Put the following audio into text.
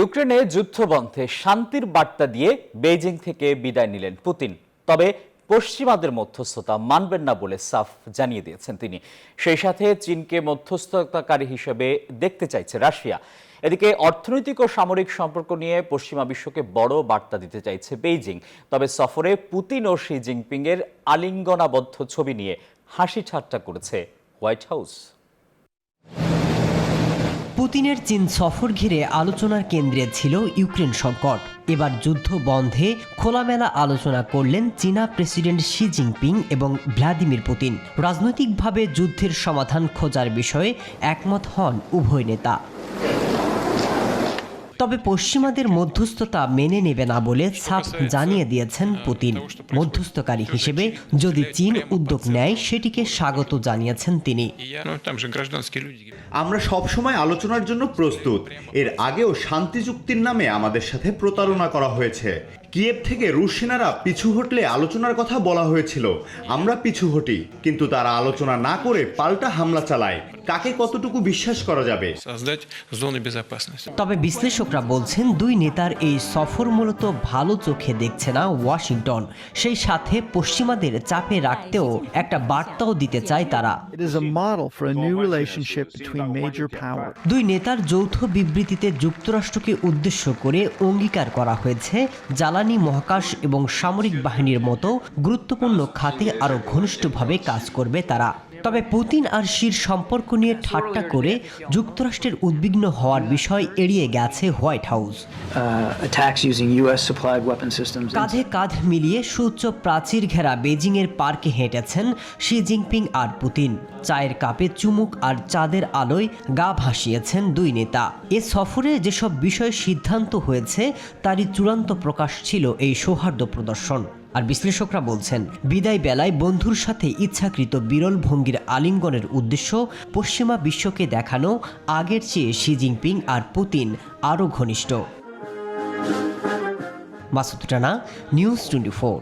ইউক্রেনে যুদ্ধবন্ধে শান্তির বার্তা দিয়ে বেইজিং থেকে বিদায় নিলেন পুতিন। তবে পশ্চিমাদের মধ্যস্থতা মানবেন না বলে সাফ জানিয়ে দিয়েছেন তিনি। সেই সাথে চীনকে মধ্যস্থতাকারী হিসেবে দেখতে চাইছে রাশিয়া। এদিকে অর্থনৈতিক ও সামরিক সম্পর্ক নিয়ে পশ্চিমা বিশ্বকে বড় বার্তা দিতে চাইছে বেইজিং। তবে সফরে পুতিন ও শি জিনপিং এর আলিঙ্গনাবদ্ধ ছবি নিয়ে হাসি ঠাট্টা করেছে হোয়াইট হাউস। পুতিনের চীন সফর ঘিরে আলোচনার কেন্দ্রে ছিল ইউক্রেন সংকট। এবার যুদ্ধ বন্ধে খোলামেলা আলোচনা করলেন চীনা প্রেসিডেন্ট শি জিনপিং এবং ভ্লাদিমির পুতিন। রাজনৈতিকভাবে যুদ্ধের সমাধান খোঁজার বিষয়ে একমত হন উভয় নেতা। তবে পশ্চিমাদের মধ্যস্থতা মেনে নেবে না বলে সাফ জানিয়ে দিয়েছেন পুতিন। মধ্যস্থকারী হিসেবে যদি চীন উদ্যোগ নেয় সেটিকে স্বাগত জানিয়েছেন তিনি। আমরা সবসময় আলোচনার জন্য প্রস্তুত। এর আগেও শান্তি চুক্তির নামে আমাদের সাথে প্রতারণা করা হয়েছে। কিয়েভ থেকে রুশ সেনারা পিছু হটলে আলোচনার কথা বলা হয়েছিল। আমরা পিছু হটি, কিন্তু তারা আলোচনা না করে পাল্টা হামলা চালায়। কাকে কতটুকু বিশ্বাস করা যাবে? তবে বিশ্লেষকরা বলছেন দুই নেতার এই সফর মূলত ভালো চোখে দেখছে না ওয়াশিংটন। সেই সাথে পশ্চিমাদের চাপে রাখতেও একটা বার্তাও দিতে চায় তারা। দুই নেতার যৌথ বিবৃতিতে যুক্তরাষ্ট্রকে উদ্দেশ্য করে অঙ্গীকার করা হয়েছে জ্বালানি, মহাকাশ এবং সামরিক বাহিনীর মতো গুরুত্বপূর্ণ খাতে আরও ঘনিষ্ঠভাবে কাজ করবে তারা। তবে পুতিন আর শির সম্পর্ক নিয়ে ঠাট্টা করে যুক্তরাষ্ট্রের উদ্বিগ্ন হওয়ার বিষয় এড়িয়ে গেছে হোয়াইট হাউস। কাঁধে কাঁধ মিলিয়ে সুউচ্চ প্রাচীর ঘেরা বেজিংয়ের পার্কে হেঁটেছেন শি জিনপিং আর পুতিন। চায়ের কাপে চুমুক আর চাঁদের আলোয় গা ভাসিয়েছেন দুই নেতা। এ সফরে যেসব বিষয়ে সিদ্ধান্ত হয়েছে তারই চূড়ান্ত প্রকাশ ছিল এই সৌহার্দ্য প্রদর্শন। আর বিশ্লেষকরা বলছেন বিদায় বেলায় বন্ধুর সাথে ইচ্ছাকৃত বিরল ভঙ্গির আলিঙ্গনের উদ্দেশ্য পশ্চিমা বিশ্বকে দেখানো আগের চেয়ে শি জিনপিং আর পুতিন আরও ঘনিষ্ঠ। মাসুদ রানা, নিউজ 24।